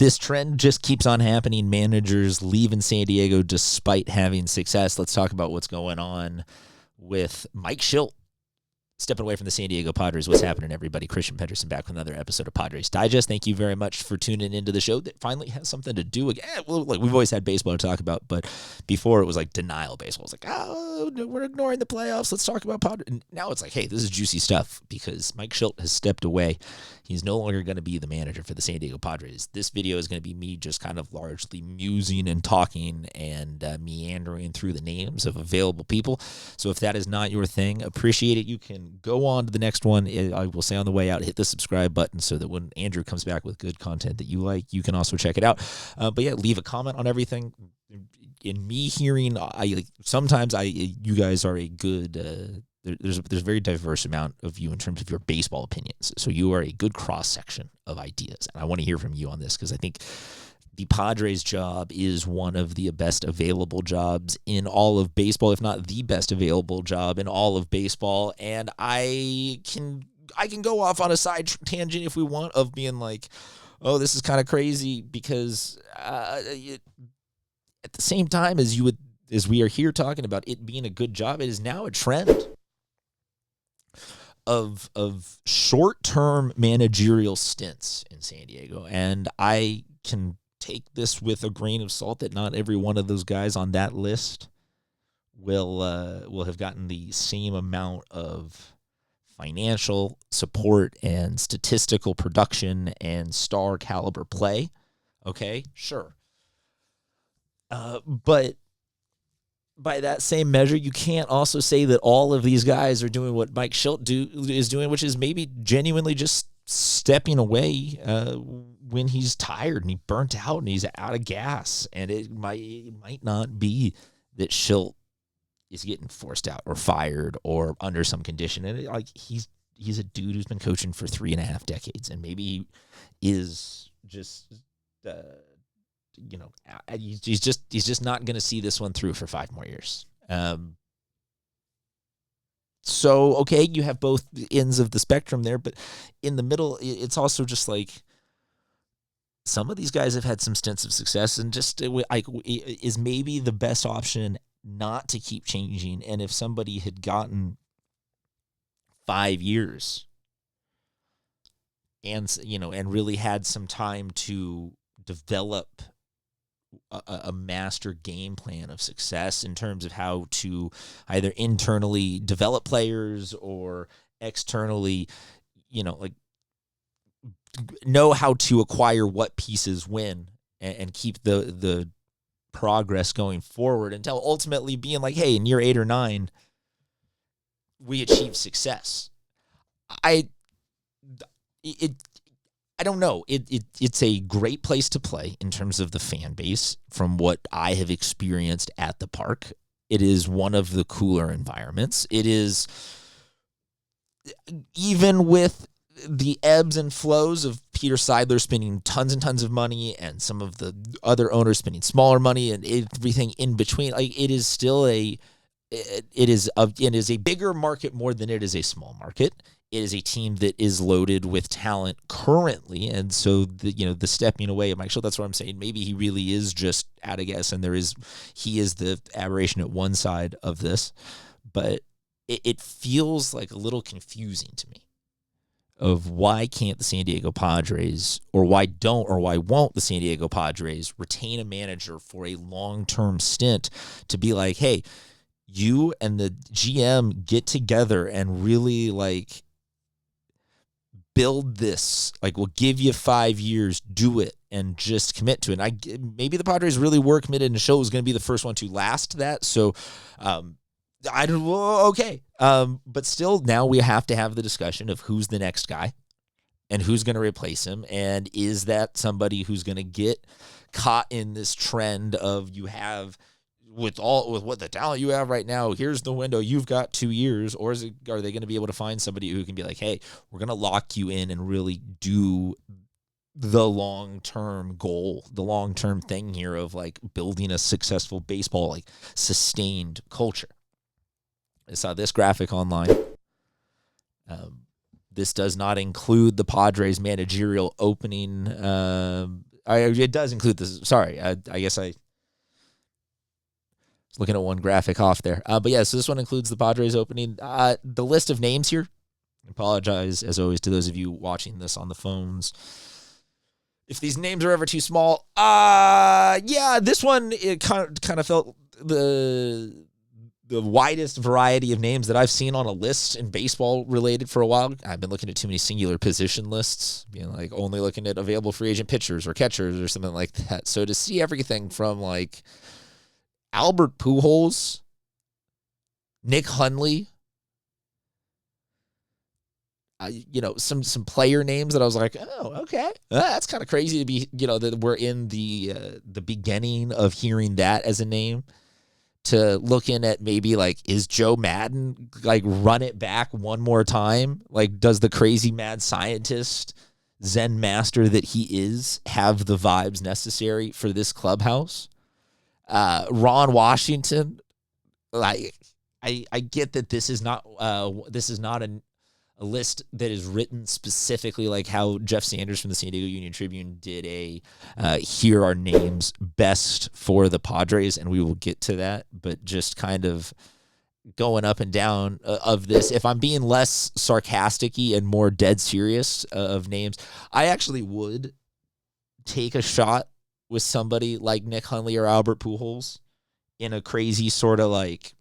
this trend just keeps on happening. Managers leaving San Diego despite having success. Let's talk about what's going on with Mike Shildt stepping away from the San Diego Padres. What's happening, everybody? Christian Pedersen back with another episode of Padres Digest. Thank you very much for tuning into the show that finally has something to do again. Well, like we've always had baseball to talk about, but before it was like denial baseball. It's like, oh, we're ignoring the playoffs. Let's talk about Padres. And now it's like, hey, this is juicy stuff because Mike Shildt has stepped away. He's no longer going to be the manager for the San Diego Padres. This video is going to be me just kind of largely musing and talking and meandering through the names of available people. So if that is not your thing, appreciate it. You can go on to the next one. I will say on the way out, hit the subscribe button so that when Andrew comes back with good content that you like, you can also check it out. But yeah, leave a comment on everything. In me hearing, sometimes you guys are a good. There's a very diverse amount of you in terms of your baseball opinions. So you are a good cross-section of ideas. And I want to hear from you on this because I think the Padres job is one of the best available jobs in all of baseball, if not the best available job in all of baseball. And I can go off on a side tangent if we want of being like, oh, this is kind of crazy because at the same time as we are here talking about it being a good job, it is now a trend of short-term managerial stints in San Diego. And I can take this with a grain of salt that not every one of those guys on that list will have gotten the same amount of financial support and statistical production and star caliber play. Okay, sure. But by that same measure, you can't also say that all of these guys are doing what Mike Shildt is doing, which is maybe genuinely just stepping away when he's tired and he's burnt out and he's out of gas. And it might not be that Shildt is getting forced out or fired or under some condition. And he's a dude who's been coaching for 3.5 decades, and maybe he is just he's just not going to see this one through for 5 more years. So, okay, you have both ends of the spectrum there, but in the middle, it's also just like some of these guys have had some stints of success, and just is maybe the best option not to keep changing. And if somebody had gotten 5 years and really had some time to develop a master game plan of success in terms of how to either internally develop players or externally, know how to acquire what pieces when and keep the progress going forward until ultimately being like, hey, in year 8 or 9, we achieved success. I don't know. It's a great place to play in terms of the fan base from what I have experienced at the park. It is one of the cooler environments. It is, even with the ebbs and flows of Peter Seidler spending tons and tons of money and some of the other owners spending smaller money and everything in between, it is still it is a bigger market more than it is a small market. It is a team that is loaded with talent currently, and so the stepping away of Mike Shildt, that's what I'm saying. Maybe he really is just out of gas, and he is the aberration at one side of this, but it feels like a little confusing to me of why can't the San Diego Padres, or why won't the San Diego Padres retain a manager for a long-term stint to be like, hey, you and the GM get together and really build this, we'll give you 5 years, do it, and just commit to it. Maybe the Padres really were committed, and Shildt was going to be the first one to last that. So, okay. But still, now we have to have the discussion of who's the next guy and who's going to replace him. And is that somebody who's going to get caught in this trend of you have, with what the talent you have right now, here's the window, you've got 2 years, or are they going to be able to find somebody who can be like, hey, we're going to lock you in and really do the long-term goal, the long-term thing here of building a successful baseball, sustained culture. I saw this graphic online. This does not include the Padres managerial opening It does include this. Sorry, I guess I was looking at one graphic off there. But yeah, so this one includes the Padres opening. The list of names here. I apologize, as always, to those of you watching this on the phones. If these names are ever too small, yeah, this one, it kind of felt the widest variety of names that I've seen on a list in baseball related for a while. I've been looking at too many singular position lists, like only looking at available free agent pitchers or catchers or something like that. So to see everything from like Albert Pujols, Nick Hundley, some player names that I was like, oh, okay, that's kind of crazy to be, that we're in the beginning of hearing that as a name. To looking at maybe like, is Joe Madden like run it back one more time? Like, does the crazy mad scientist, Zen master that he is, have the vibes necessary for this clubhouse? Ron Washington, like I get that this is not a list that is written specifically like how Jeff Sanders from the San Diego Union-Tribune did here are names best for the Padres, and we will get to that, but just kind of going up and down of this. If I'm being less sarcastic-y and more dead serious of names, I actually would take a shot with somebody like Nick Hundley or Albert Pujols in a crazy sort of like,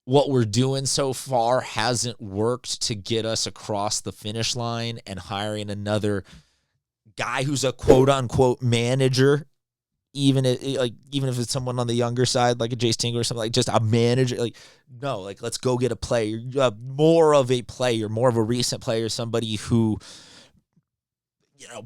what we're doing so far hasn't worked to get us across the finish line, and hiring another guy who's a quote-unquote manager, even if it's someone on the younger side, like a Jace Tingler or something, like just a manager. Like, no, like, let's go get a player, more of a player, more of a recent player, somebody who,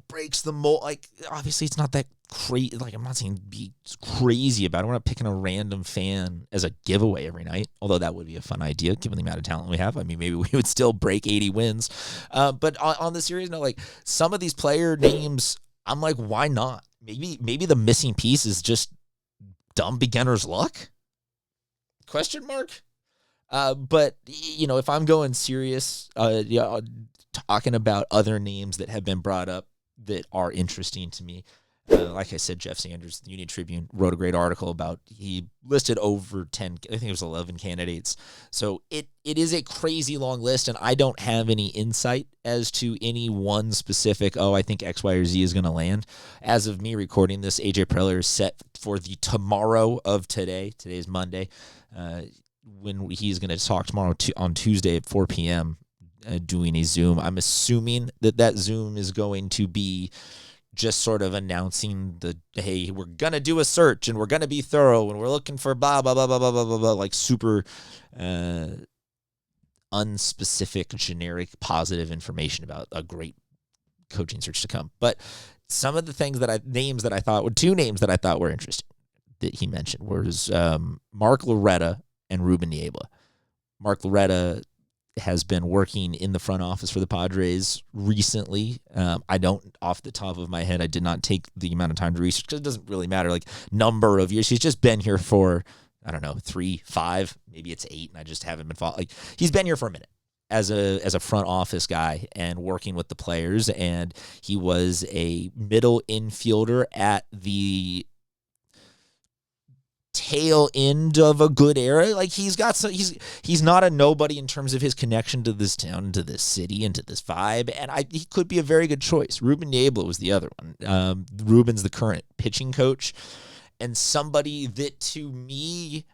breaks the mold. Like, obviously it's not that crazy. Like, I'm not saying be crazy about it. We're not picking a random fan as a giveaway every night, although that would be a fun idea given the amount of talent we have. I mean, maybe we would still break 80 wins. But on the serious note, like, some of these player names, I'm like, why not? Maybe the missing piece is just dumb beginner's luck? Question mark? But, if I'm going serious, talking about other names that have been brought up that are interesting to me. Like I said, Jeff Sanders, the Union Tribune, wrote a great article about, he listed over 10, I think it was 11 candidates. So it is a crazy long list, and I don't have any insight as to any one specific, I think X, Y, or Z is going to land. As of me recording this, AJ Preller is set for the tomorrow of today. Today's Monday. When he's going to talk tomorrow on Tuesday at 4 p.m., doing a Zoom. I'm assuming that Zoom is going to be just sort of announcing hey, we're going to do a search and we're going to be thorough and we're looking for blah, blah, blah, blah, blah, blah, blah, blah, like super unspecific, generic, positive information about a great coaching search to come. But some of the things two names that I thought were interesting that he mentioned was Mark Loretta and Ruben Niebla. Mark Loretta has been working in the front office for the Padres recently. I don't, off the top of my head, I did not take the amount of time to research because it doesn't really matter, like, number of years. He's just been here for, I don't know, 3, 5, maybe it's 8, and I just haven't been following. Like, he's been here for a minute as a front office guy and working with the players, and he was a middle infielder at the tail end of a good era. Like, he's not a nobody in terms of his connection to this town, to this city, and to this vibe, and he could be a very good choice. Ruben Niebla was the other one. Ruben's the current pitching coach, and somebody that, to me,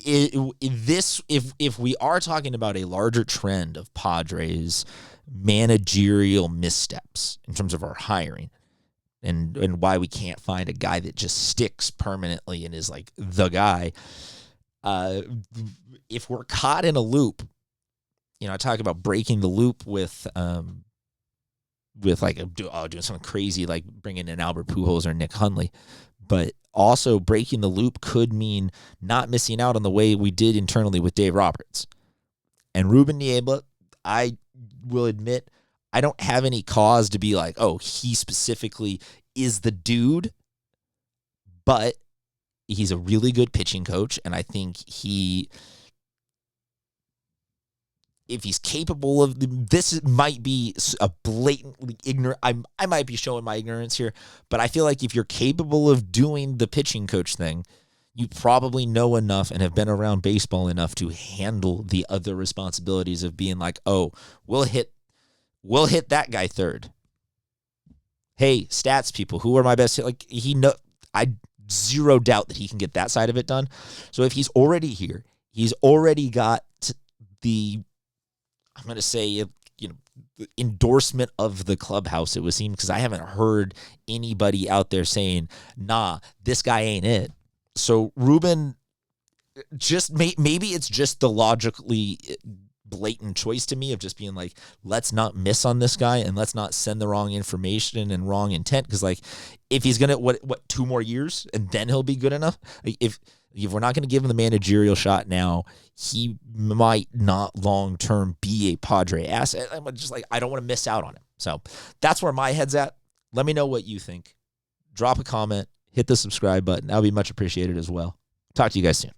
if we are talking about a larger trend of Padres managerial missteps in terms of our hiring, and why we can't find a guy that just sticks permanently and is like the guy. If we're caught in a loop, I talk about breaking the loop with like doing something crazy like bringing in Albert Pujols or Nick Hundley, but also breaking the loop could mean not missing out on the way we did internally with Dave Roberts and Ruben Niebla. I will admit, I don't have any cause to be like, he specifically is the dude, but he's a really good pitching coach, and I think he if he's capable of this, might be a blatantly ignorant. I might be showing my ignorance here, but I feel like if you're capable of doing the pitching coach thing, you probably know enough and have been around baseball enough to handle the other responsibilities of being like, oh, we'll hit that guy third. Hey, stats people, who are my best? Like I zero doubt that he can get that side of it done. So if he's already here, he's already got the, I'm going to say, the endorsement of the clubhouse, it would seem, because I haven't heard anybody out there saying, nah, this guy ain't it. So Ruben, just maybe it's just the logically blatant choice to me of just being like, let's not miss on this guy and let's not send the wrong information and wrong intent. Because like, if he's gonna what 2 more years and then he'll be good enough. Like, if we're not gonna give him the managerial shot now, he might not long term be a Padre asset. I'm just like, I don't want to miss out on him. So that's where my head's at. Let me know what you think. Drop a comment, hit the subscribe button. That would be much appreciated as well. Talk to you guys soon.